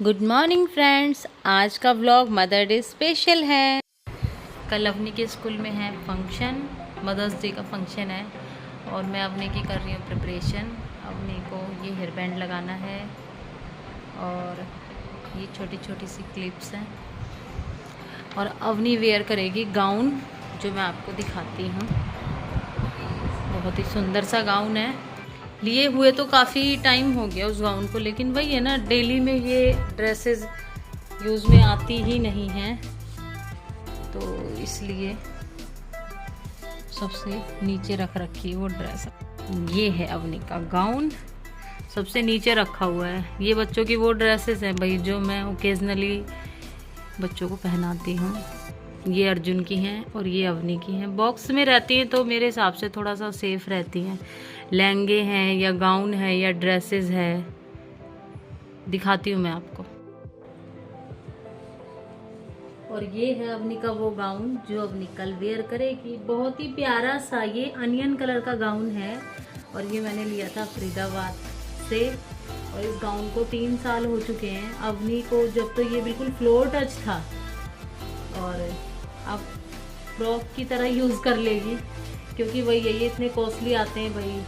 Good morning friends, आज का vlog mother day special है। कल अवनी के स्कूल में है फंक्शन, मदर्स डे का फंक्शन है और मैं अवनी की कर रही हूँ प्रिपरेशन। अवनी को ये हेयर बैंड लगाना है और ये छोटी छोटी सी क्लिप्स हैं और अवनी वेयर करेगी गाउन जो मैं आपको दिखाती हूँ। बहुत ही सुंदर सा गाउन है, लिए हुए तो काफ़ी टाइम हो गया उस गाउन को, लेकिन वही है ना, डेली में ये ड्रेसेस यूज़ में आती ही नहीं हैं, तो इसलिए सबसे नीचे रख रखी है वो ड्रेस। ये है अवनी का गाउन, सबसे नीचे रखा हुआ है। ये बच्चों की वो ड्रेसेस हैं भाई जो मैं ओकेजनली बच्चों को पहनाती हूँ। ये अर्जुन की हैं और ये अवनी की हैं। बॉक्स में रहती हैं तो मेरे हिसाब से थोड़ा सा सेफ रहती हैं। लहंगे हैं या गाउन है या ड्रेसेस है, दिखाती हूँ मैं आपको। और ये है अवनी का वो गाउन जो अवनी कल वेयर करेगी। बहुत ही प्यारा सा ये अनियन कलर का गाउन है और ये मैंने लिया था फरीदाबाद से। और इस गाउन को 3 साल हो चुके हैं अवनी को, जब तो ये बिल्कुल फ्लोर टच था और अब फ्रॉक की तरह यूज़ कर लेगी, क्योंकि वही है, ये इतने कॉस्टली आते हैं भाई,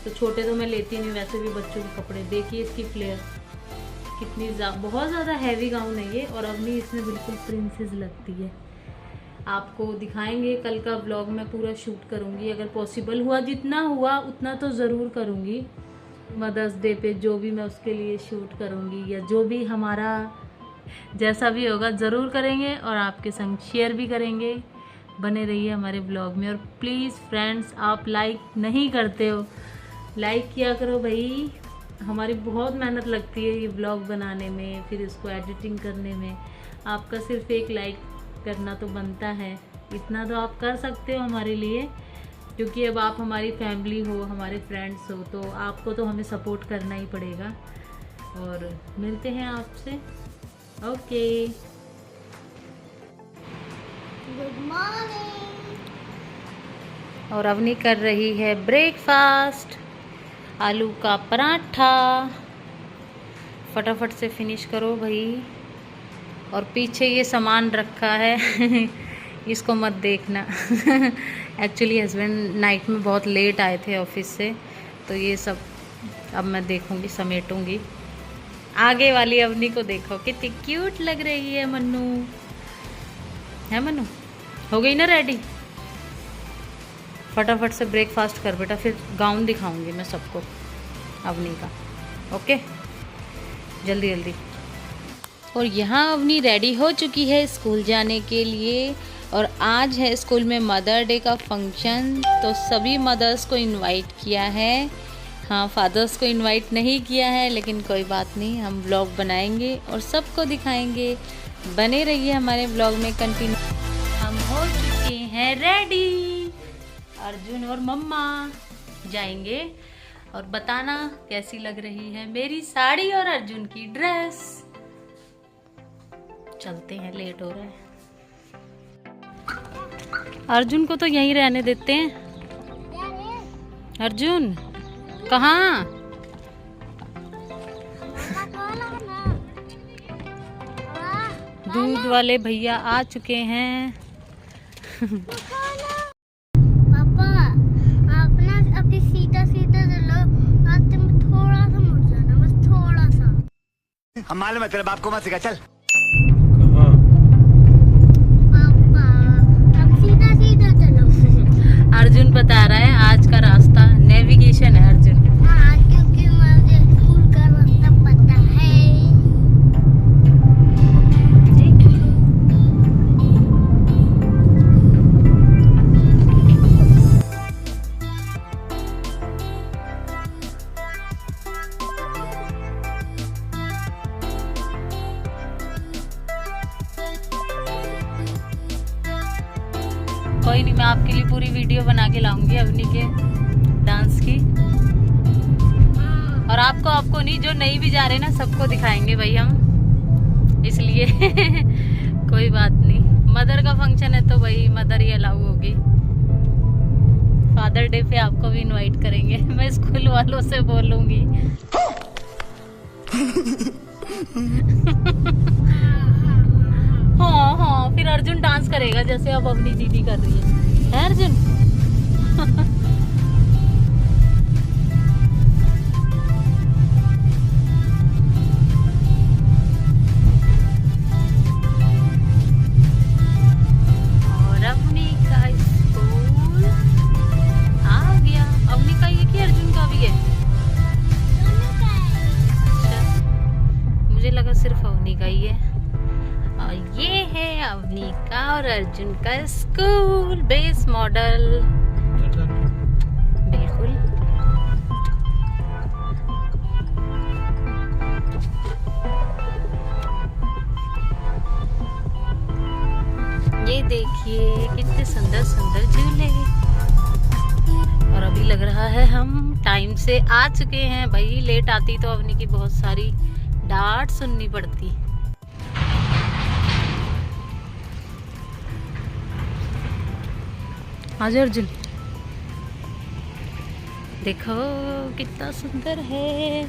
तो छोटे तो मैं लेती नहीं, वैसे भी बच्चों के कपड़े। देखिए इसकी फ्लेयर कितनी बहुत ज़्यादा हैवी गाउन है ये, और अवनी इसमें बिल्कुल प्रिंसेस लगती है। आपको दिखाएंगे, कल का व्लॉग मैं पूरा शूट करूँगी, अगर पॉसिबल हुआ, जितना हुआ उतना तो ज़रूर करूँगी। मदर्स डे पे जो भी मैं उसके लिए शूट करूँगी या जो भी हमारा जैसा भी होगा ज़रूर करेंगे और आपके संग शेयर भी करेंगे। बने रहिए हमारे ब्लॉग में। और प्लीज़ फ्रेंड्स, आप लाइक नहीं करते हो, लाइक किया करो भाई। हमारी बहुत मेहनत लगती है ये ब्लॉग बनाने में, फिर इसको एडिटिंग करने में। आपका सिर्फ एक लाइक करना तो बनता है, इतना तो आप कर सकते हो हमारे लिए, क्योंकि अब आप हमारी फैमिली हो, हमारे फ्रेंड्स हो, तो आपको तो हमें सपोर्ट करना ही पड़ेगा। और मिलते हैं आपसे। Okay, good morning. और अवनी कर रही है ब्रेकफास्ट, आलू का पराठा। फटाफट से फिनिश करो भाई। और पीछे ये सामान रखा है इसको मत देखना एक्चुअली हस्बैंड नाइट में बहुत लेट आए थे ऑफिस से, तो ये सब अब मैं देखूंगी, समेटूंगी। आगे वाली अवनी को देखो कितनी क्यूट लग रही है। मन्नू है, मन्नू हो गई ना रेडी? फटाफट से ब्रेकफास्ट कर बेटा, फिर गाउन दिखाऊंगी मैं सबको अवनी का। ओके, जल्दी जल्दी। और यहाँ अवनी रेडी हो चुकी है स्कूल जाने के लिए, और आज है स्कूल में मदर डे का फंक्शन, तो सभी मदर्स को इनवाइट किया है। हाँ, फादर्स को इनवाइट नहीं किया है, लेकिन कोई बात नहीं, हम व्लॉग बनाएंगे और सबको दिखाएंगे। बने रहिए हमारे व्लॉग में कंटिन्यू। हम हो चुके हैं रेडी, अर्जुन और मम्मा जाएंगे, और बताना कैसी लग रही है मेरी साड़ी और अर्जुन की ड्रेस। चलते हैं, लेट हो रहा है। अर्जुन को तो यहीं रहने देते हैं। अर्जुन कहाँ? दूध वाले भैया आ चुके हैं पापा, आप ना अभी सीधा सीधा चलो, रास्ते में थोड़ा सा मुड़ जाना, बस थोड़ा सा। हम मालूम है तेरे बाप को मत सिखा, चल। पापा, अब सीधा सीधा चलो। अर्जुन बता रहा है आज का रास्ता नेविगेशन है अर्जुन। हाँ, क्योंकि मुझे स्कूल का रास्ता पता है। कोई नहीं, मैं आपके लिए पूरी वीडियो बना के लाऊंगी अवनी के डांस की। और आपको नहीं, जो नहीं भी जा रहे ना, सबको दिखाएंगे भाई हम, इसलिए कोई बात नहीं। मदर का फंक्शन है तो भाई मदर ही अलाउ होगी। फादर डे पे आपको भी इनवाइट करेंगे, मैं स्कूल वालों से बोलूंगी। हाँ हाँ, फिर अर्जुन डांस करेगा जैसे अब अवनी दीदी कर रही है अर्जुन? और अवनी का स्कूल आ गया। अवनी का ये कि अर्जुन का भी है? अच्छा, मुझे लगा सिर्फ अवनी का ही है। और ये है अवनी का और अर्जुन का स्कूल, बेस मॉडल। बिल्कुल। ये देखिए कितने सुंदर सुंदर झूले। और अभी लग रहा है हम टाइम से आ चुके हैं। भाई लेट आती तो अवनी की बहुत सारी डांट सुननी पड़ती। आज अर्जुन देखो कितना सुंदर है।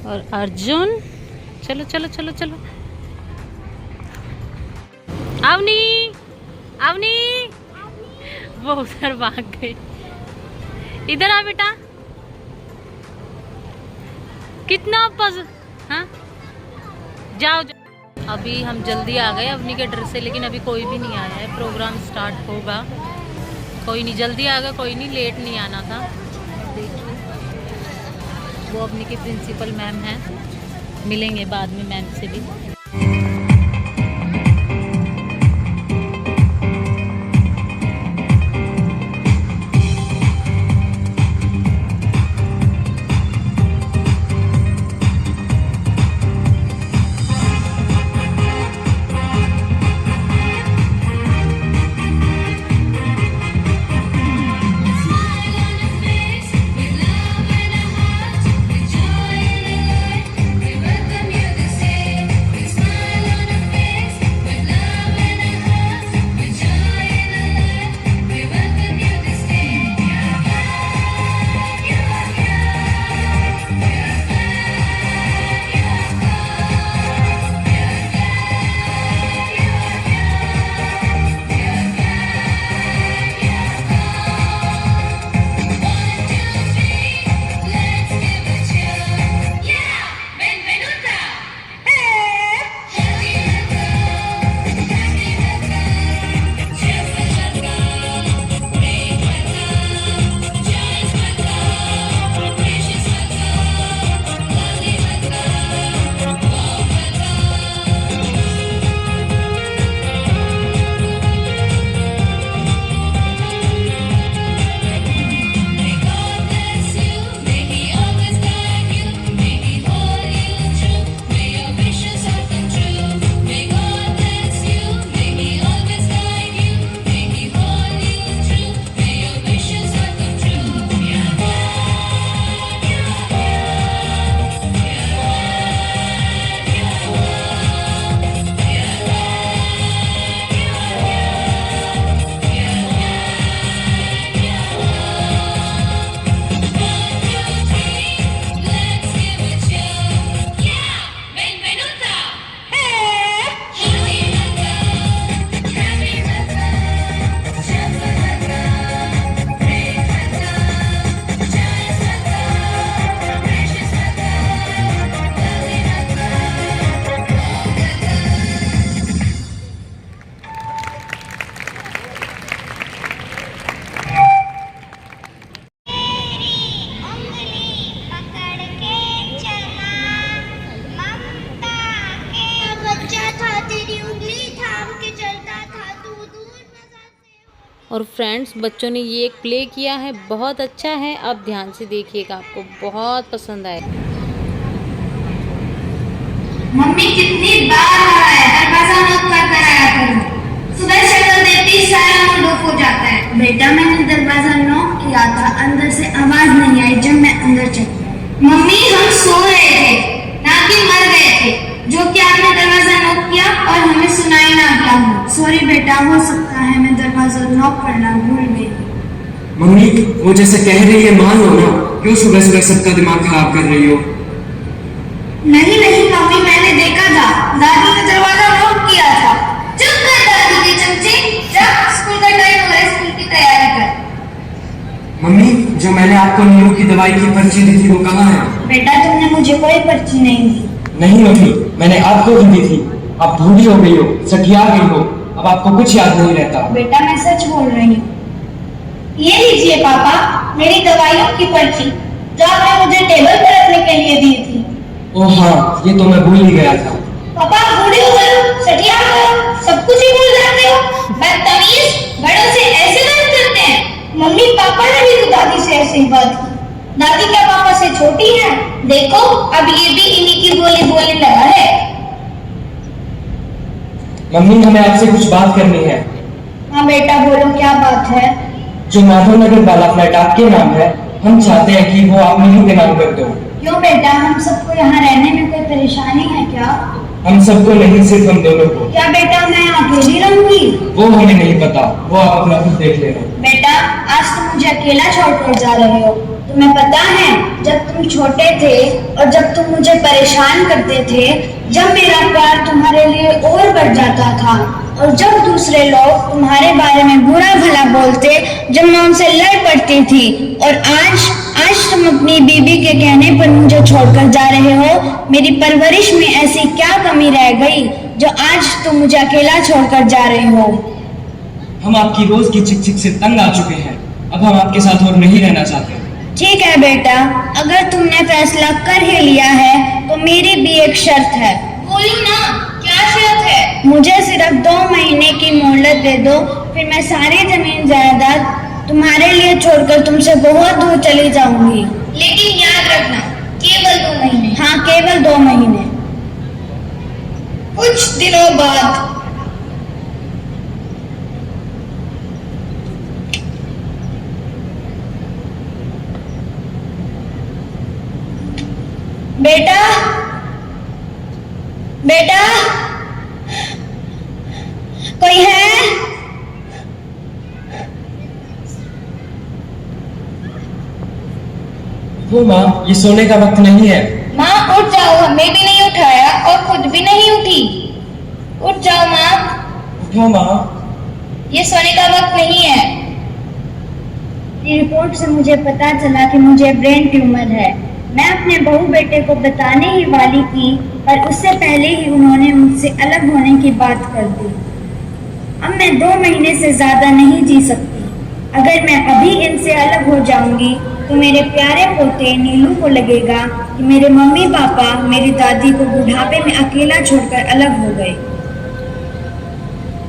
और अर्जुन चलो चलो चलो चलो। अवनी अवनी वो उधर भाग गई। इधर आ बेटा। कितना पस हाँ जाओ, जाओ। अभी हम जल्दी आ गए अवनी के डर से, लेकिन अभी कोई भी नहीं आया है। प्रोग्राम स्टार्ट होगा। कोई नहीं, जल्दी आ गया, कोई नहीं, लेट नहीं आना था। देखिए वो अवनी की प्रिंसिपल मैम हैं, मिलेंगे बाद में मैम से भी। और फ्रेंड्स बच्चों ने ये एक प्ले किया है, बहुत अच्छा है। आप ध्यान से देखिएगा, आपको बहुत पसंद आएगा। मम्मी कितनी बार कहा है दरवाजा मत कर कर आया करो। सुबह शक्ल देखते ही सारा मूड ऑफ हो जाता है। बेटा मैंने दरवाजा नॉक किया था, अंदर से आवाज नहीं आई जब मैं अंदर चली। मम्मी हम सो रहे थे, ना कि मर गए थे, जो कि आपने दरवाजा नॉक किया और हमें सुनाई ना दिया हो। सॉरी बेटा, हो सकता है मैं दरवाजा नॉक करना भूल गई। मम्मी वो जैसे कह रही है मान लो ना, क्यों सुबह सुबह सबका दिमाग खराब कर रही हो? नहीं नहीं मम्मी, मैं दादी ने दरवाजा लॉक किया था। चुप कर दादी के चमचे, जा स्कूल का टाइम हो रहा है, स्कूल की तैयारी कर। मम्मी, जो मैंने आपको नीलू की दवाई की पर्ची दी थी वो कहाँ है? बेटा तुमने मुझे कोई पर्ची नहीं दी। नहीं मम्मी, मैंने आपको भी दी थी। आप बूढ़ी हो गई हो, सठिया गई हो, अब आपको कुछ याद नहीं रहता। बेटा मैं सच बोल रही हूँ। ये लीजिए पापा, मेरी दवाइयों की पर्ची जो आपने मुझे टेबल पर रखने के लिए दी थी। ओह हाँ, ये तो मैं भूल ही गया था। पापा बूढ़े हो गए हो, सठिया हो, सब कुछ ही भूल जाते हो। बदतमीज, बड़ों से ऐसे बात करते हैं। मम्मी पापा ने भी तो दादी से ऐसे ही बात की। दादी क्या पापा से छोटी है? देखो अब ये भी इन्हीं की बोली बोलने लगा है। मम्मी, हमें आपसे कुछ बात करनी है। हाँ बेटा बोलो, क्या बात है? जो माधव नगर वाला फ्लैट आपके नाम है, हम चाहते हैं कि वो आप नीलू के नाम कर दो। क्यों बेटा, हम सबको यहाँ रहने में कोई परेशानी है क्या? हम सबको नहीं, सिर्फ हम दोनों को। क्या बेटा मैं अकेली रहूंगी? वो हमें नहीं पता, वो आप अपना खुद देख लेना। बेटा आज तुम मुझे अकेला छोड़कर जा रहे हो। तुम्हें पता है जब तुम छोटे थे और जब तुम मुझे परेशान करते थे, जब मेरा प्यार तुम्हारे लिए और बढ़ जाता था और जब दूसरे लोग तुम्हारे बारे में बुरा भला बोलते, जब मैं उनसे लड़ पड़ती थी, और आज तुम अपनी बीबी के कहने पर मुझे छोड़कर जा रहे हो। मेरी परवरिश में ऐसी क्या कमी रह गई जो आज तुम मुझे अकेला छोड़कर जा रहे हो? हम आपकी रोज की चिक चिक से तंग आ चुके हैं। अब हम आपके साथ और नहीं रहना चाहते। ठीक है बेटा, अगर तुमने फैसला कर ही लिया है तो मेरी भी एक शर्त है। बोलो ना, क्या शर्त है? मुझे सिर्फ 2 महीने की मोहलत दे दो, फिर मैं सारी जमीन जायदाद तुम्हारे लिए छोड़कर तुमसे बहुत दूर चली जाऊंगी। लेकिन याद रखना, केवल 2 महीने। हाँ, केवल 2 महीने। कुछ दिनों बाद बेटा, बेटा कोई है? वो माँ, ये सोने का वक्त नहीं है। माँ उठ जाओ, हमें भी नहीं उठाया और खुद भी नहीं उठी। उठ जाओ माँ। उठो माँ। ये सोने का वक्त नहीं है। रिपोर्ट से मुझे पता चला कि मुझे ब्रेन ट्यूमर है। मैं अपने बहू बेटे को बताने ही वाली थी, पर उससे पहले ही उन्होंने मुझसे अलग होने की बात कर दी। अब मैं 2 महीने से ज्यादा नहीं जी सकती। अगर मैं अभी इनसे अलग हो जाऊंगी तो मेरे प्यारे पोते नीलू को लगेगा कि मेरे मम्मी पापा मेरी दादी को बुढ़ापे में अकेला छोड़कर अलग हो गए।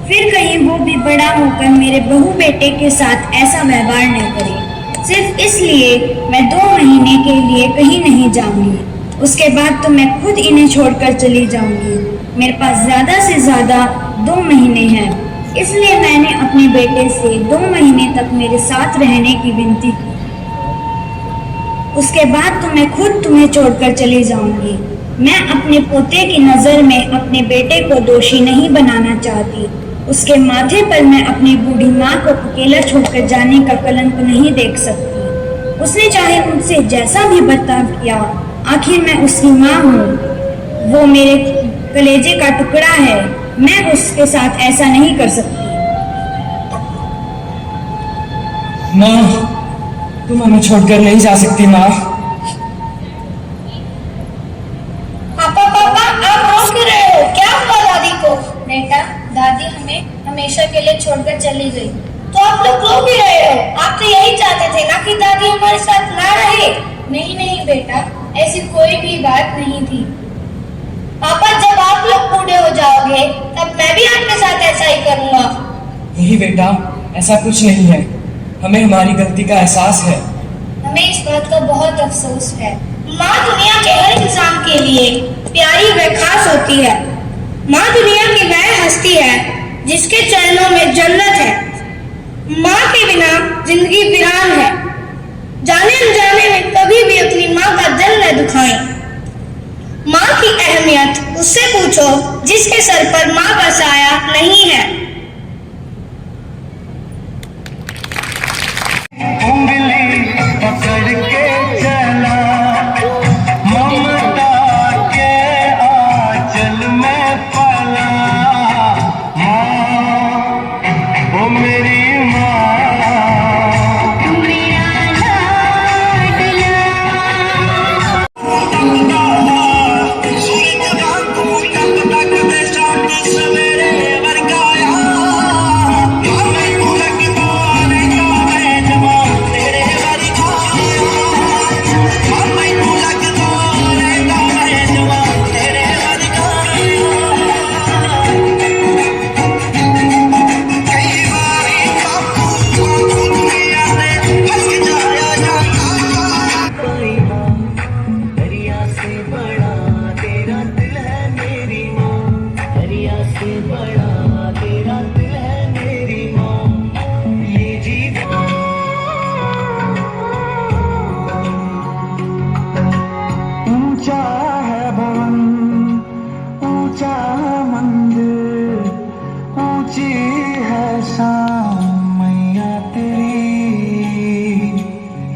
फिर कहीं वो भी बड़ा होकर मेरे बहू बेटे के साथ ऐसा व्यवहार न करे। सिर्फ इसलिए मैं 2 महीने के लिए कहीं नहीं जाऊंगी। उसके बाद तो मैं खुद इन्हें छोड़कर चली जाऊंगी। मेरे पास ज्यादा से ज्यादा 2 महीने हैं, इसलिए मैंने अपने बेटे से 2 महीने तक मेरे साथ रहने की विनती की। उसके बाद तो मैं खुद तुम्हें छोड़कर चली जाऊंगी। मैं अपने पोते की नजर में अपने बेटे को दोषी नहीं बनाना चाहती। उसके माथे पर मैं अपनी बूढ़ी माँ को अकेला छोड़कर जाने का कलंक नहीं देख सकती। उसने चाहे मुझसे जैसा भी बर्ताव किया, आखिर मैं उसकी माँ हूँ। वो मेरे कलेजे का टुकड़ा है। मैं उसके साथ ऐसा नहीं कर सकती। माँ, तुम हमें छोड़कर नहीं जा सकती माँ। पापा पापा, आप रो क्यों रहे हो? क्या हुआ दादी को? बेटा, दादी हमें हमेशा के लिए छोड़कर चली गई। तो आप लोग रो भी रहे हो? आप तो यही चाहते थे ना कि दादी हमारे साथ ना रहे। नहीं नहीं बेटा, ऐसी कोई भी बात नहीं थी। पापा, जब आप लोग बूढ़े हो जाओगे तब मैं भी आपके साथ ऐसा ही करूँगा। नहीं बेटा, ऐसा कुछ नहीं है। हमें हमारी गलती का एहसास है। हमें इस बात का बहुत अफसोस है। माँ दुनिया के हर इंसान के लिए प्यारी व खास होती है। माँ दुनिया की वह हस्ती है जिसके चरणों में जन्नत है। माँ के बिना जिंदगी वीरान है। जाने अनजाने में कभी भी अपनी माँ का दिल न दुखाएं। माँ की अहमियत उससे पूछो जिसके सर पर माँ का साया नहीं है। उंगली पकड़ के चला, ममता के आंचल में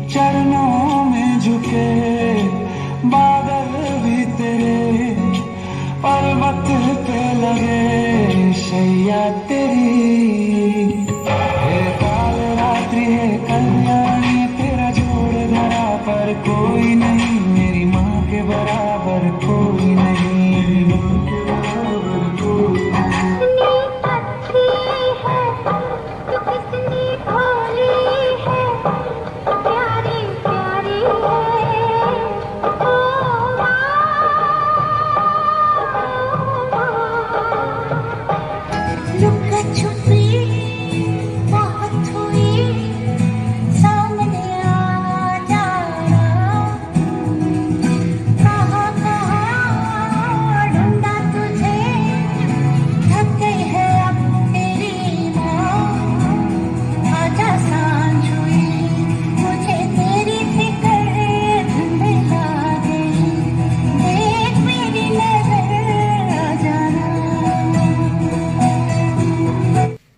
चरणों में झुके बादल भी तेरे, पर्वत पे लगे शैया तेरी। हे काल रात्रि है कल्याणी, तेरा जोड़ धरा पर कोई नहीं, मेरी माँ के बराबर कोई नहीं।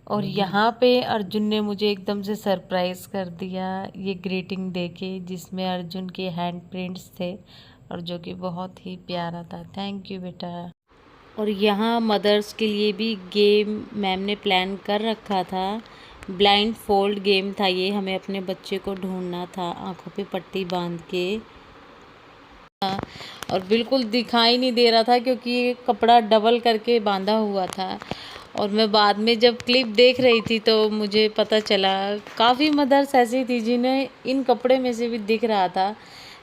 और यहाँ पे अर्जुन ने मुझे एकदम से सरप्राइज़ कर दिया ये ग्रीटिंग देके, जिसमें अर्जुन के हैंड प्रिंट्स थे और जो कि बहुत ही प्यारा था। थैंक यू बेटा। और यहाँ मदर्स के लिए भी गेम मैम ने प्लान कर रखा था। ब्लाइंड फोल्ड गेम था ये, हमें अपने बच्चे को ढूंढना था आँखों पे पट्टी बांध के, और बिल्कुल दिखाई नहीं दे रहा था क्योंकि ये कपड़ा डबल करके बांधा हुआ था। और मैं बाद में जब क्लिप देख रही थी तो मुझे पता चला काफ़ी मदर्स ऐसी थी जिन्हें इन कपड़े में से भी दिख रहा था।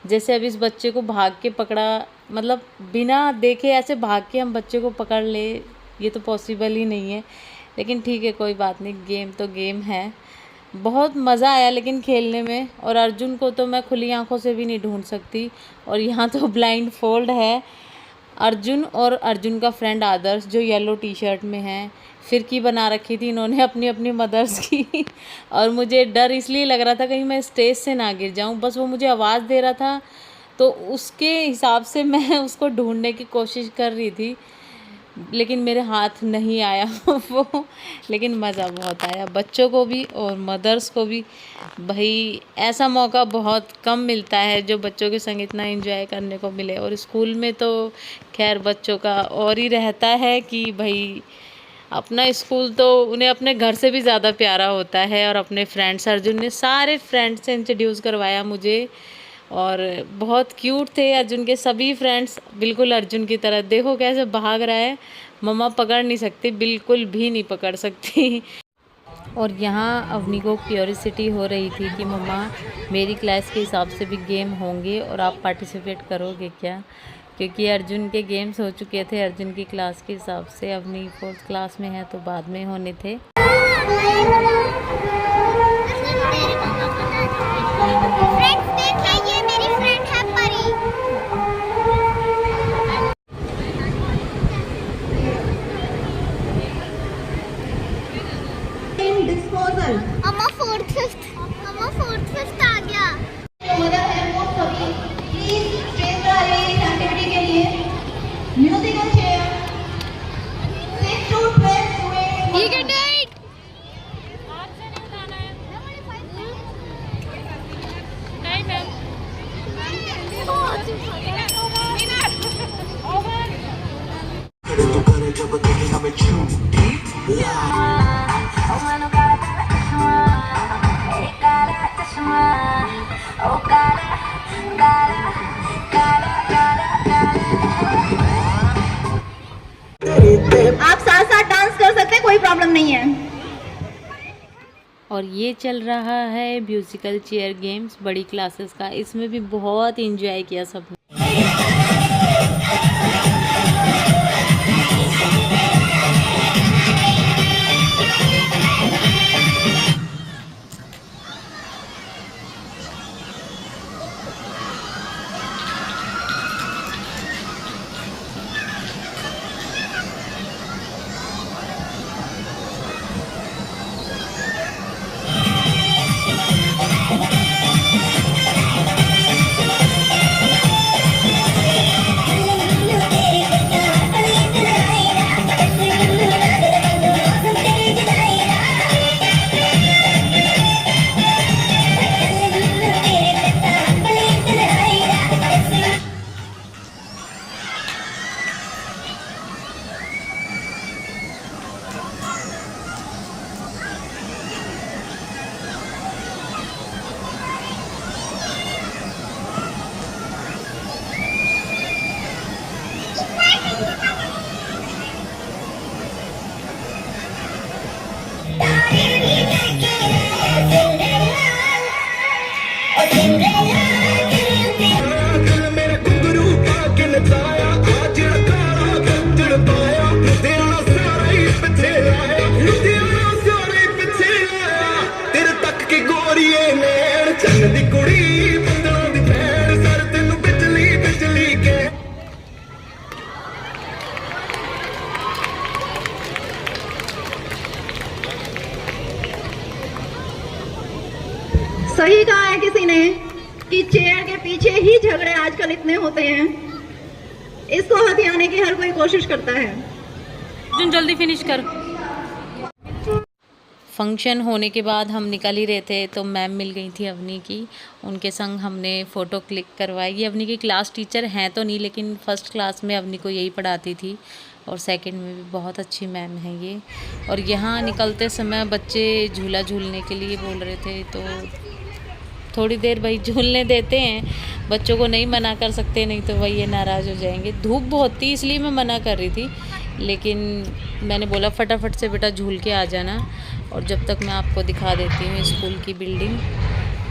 जैसे अब इस बच्चे को भाग के पकड़ा, मतलब बिना देखे ऐसे भाग के हम बच्चे को पकड़ ले, ये तो पॉसिबल ही नहीं है। लेकिन ठीक है, कोई बात नहीं, गेम तो गेम है। बहुत मज़ा आया लेकिन खेलने में। और अर्जुन को तो मैं खुली आंखों से भी नहीं ढूंढ सकती। और यहाँ तो ब्लाइंड फोल्ड है। अर्जुन और अर्जुन का फ्रेंड आदर्श जो येलो टी शर्ट में है, फिरकी बना रखी थी इन्होंने अपनी अपनी मदर्स की। और मुझे डर इसलिए लग रहा था कहीं मैं स्टेज से ना गिर जाऊं, बस वो मुझे आवाज़ दे रहा था तो उसके हिसाब से मैं उसको ढूंढने की कोशिश कर रही थी, लेकिन मेरे हाथ नहीं आया वो। लेकिन मज़ा बहुत आया, बच्चों को भी और मदर्स को भी। भाई ऐसा मौका बहुत कम मिलता है जो बच्चों के संग इतना एंजॉय करने को मिले। और स्कूल में तो खैर बच्चों का और ही रहता है कि भाई अपना स्कूल तो उन्हें अपने घर से भी ज़्यादा प्यारा होता है। और अपने फ्रेंड्स, अर्जुन ने सारे फ्रेंड्स से इंट्रोड्यूस करवाया मुझे और बहुत क्यूट थे अर्जुन के सभी फ्रेंड्स, बिल्कुल अर्जुन की तरह। देखो कैसे भाग रहा है, मम्मा पकड़ नहीं सकती, बिल्कुल भी नहीं पकड़ सकती। और यहाँ अवनी को क्यूरियोसिटी हो रही थी कि मम्मा मेरी क्लास के हिसाब से भी गेम होंगे और आप पार्टिसिपेट करोगे क्या, क्योंकि अर्जुन के गेम्स हो चुके थे अर्जुन की क्लास के हिसाब से। अवनी 4th क्लास में है तो बाद में होने थे। अम्मा 4th 5th आ गया। Musical chair 6 to 12 You can do it. नहीं मैम। आप साथ साथ डांस कर सकते हैं, कोई प्रॉब्लम नहीं है। और ये चल रहा है म्यूजिकल चेयर गेम्स बड़ी क्लासेस का, इसमें भी बहुत एंजॉय किया सबने। कि चेयर के पीछे ही झगड़े आजकल इतने होते हैं, इसको हथियाने की हर कोई कोशिश करता है। जल्दी फिनिश कर। फंक्शन होने के बाद हम निकल ही रहे थे तो मैम मिल गई थी अवनी की, उनके संग हमने फ़ोटो क्लिक करवाई। ये अवनी की क्लास टीचर हैं तो नहीं, लेकिन फ़र्स्ट क्लास में अवनी को यही पढ़ाती थी और सेकंड में भी बहुत अच्छी मैम है ये। और यहाँ निकलते समय बच्चे झूला झूलने के लिए बोल रहे थे तो थोड़ी देर भाई झूलने देते हैं, बच्चों को नहीं मना कर सकते, नहीं तो वही ये नाराज़ हो जाएंगे। धूप बहुत थी इसलिए मैं मना कर रही थी, लेकिन मैंने बोला फटाफट से बेटा झूल के आ जाना। और जब तक मैं आपको दिखा देती हूँ स्कूल की बिल्डिंग।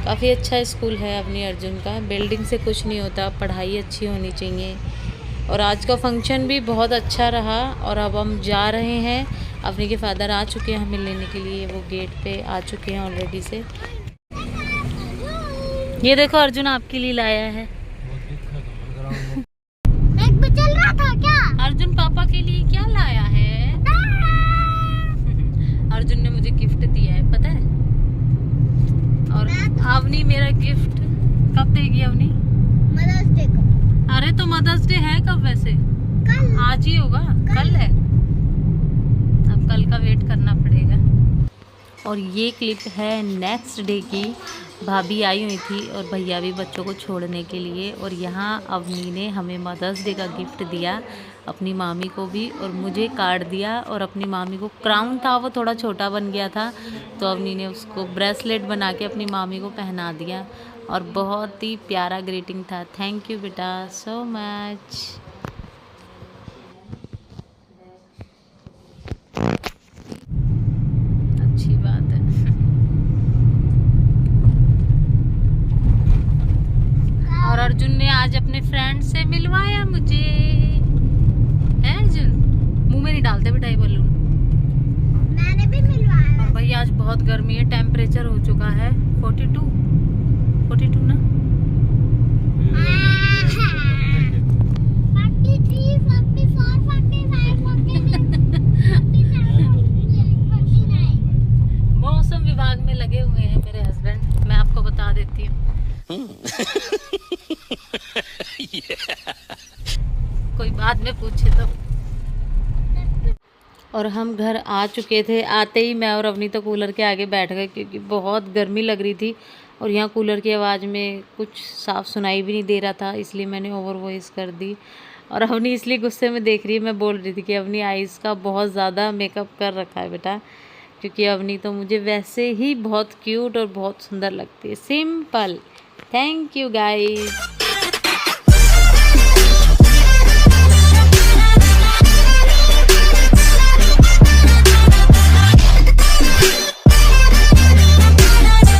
काफ़ी अच्छा स्कूल है अवनी अर्जुन का। बिल्डिंग से कुछ नहीं होता, पढ़ाई अच्छी होनी चाहिए। और आज का फंक्शन भी बहुत अच्छा रहा। और अब हम जा रहे हैं, अवनी के फादर आ चुके हैं हमें लेने के लिए, वो गेट पे आ चुके हैं ऑलरेडी से। ये देखो अर्जुन आपके लिए लाया है। चल रहा था क्या? अर्जुन पापा के लिए क्या लाया है? अर्जुन ने मुझे गिफ्ट दिया है, पता है। और अवनी मेरा गिफ्ट कब देगी अवनी? मदर्स डे को। अरे तो मदर्स डे है कब वैसे? कल। आज ही होगा, कल है। अब कल का वेट करना पड़ेगा। और ये क्लिप है नेक्स्ट डे की। भाभी आई हुई थी और भैया भी बच्चों को छोड़ने के लिए। और यहाँ अवनी ने हमें मदर्स डे का गिफ्ट दिया, अपनी मामी को भी और मुझे कार्ड दिया। और अपनी मामी को क्राउन था, वो थोड़ा छोटा बन गया था, तो अवनी ने उसको ब्रेसलेट बना के अपनी मामी को पहना दिया। और बहुत ही प्यारा ग्रीटिंग था। थैंक यू बेटा सो मच। अच्छी बात है। और अर्जुन ने आज अपने फ्रेंड से मिलवाया मुझे। है अर्जुन? मुंह में नहीं डालते बेटा ये बलून। मैंने भी मिलवाया। और भाई आज बहुत गर्मी है, टेम्परेचर हो चुका है 42 ना। 43, 44, 45, 49। मौसम विभाग में लगे हुए हैं मेरे हस्बैंड, मैं आपको बता देती हूँ। कोई बाद में पूछे तो। और हम घर आ चुके थे। आते ही मैं और अवनी तो कूलर के आगे बैठ गए क्योंकि बहुत गर्मी लग रही थी। और यहाँ कूलर की आवाज़ में कुछ साफ सुनाई भी नहीं दे रहा था, इसलिए मैंने ओवर वॉइस कर दी। और अवनी इसलिए गुस्से में देख रही है, मैं बोल रही थी कि अवनी आइज़ का बहुत ज़्यादा मेकअप कर रखा है बेटा, क्योंकि अवनी तो मुझे वैसे ही बहुत क्यूट और बहुत सुंदर लगती है। सिंपल। Thank you guys.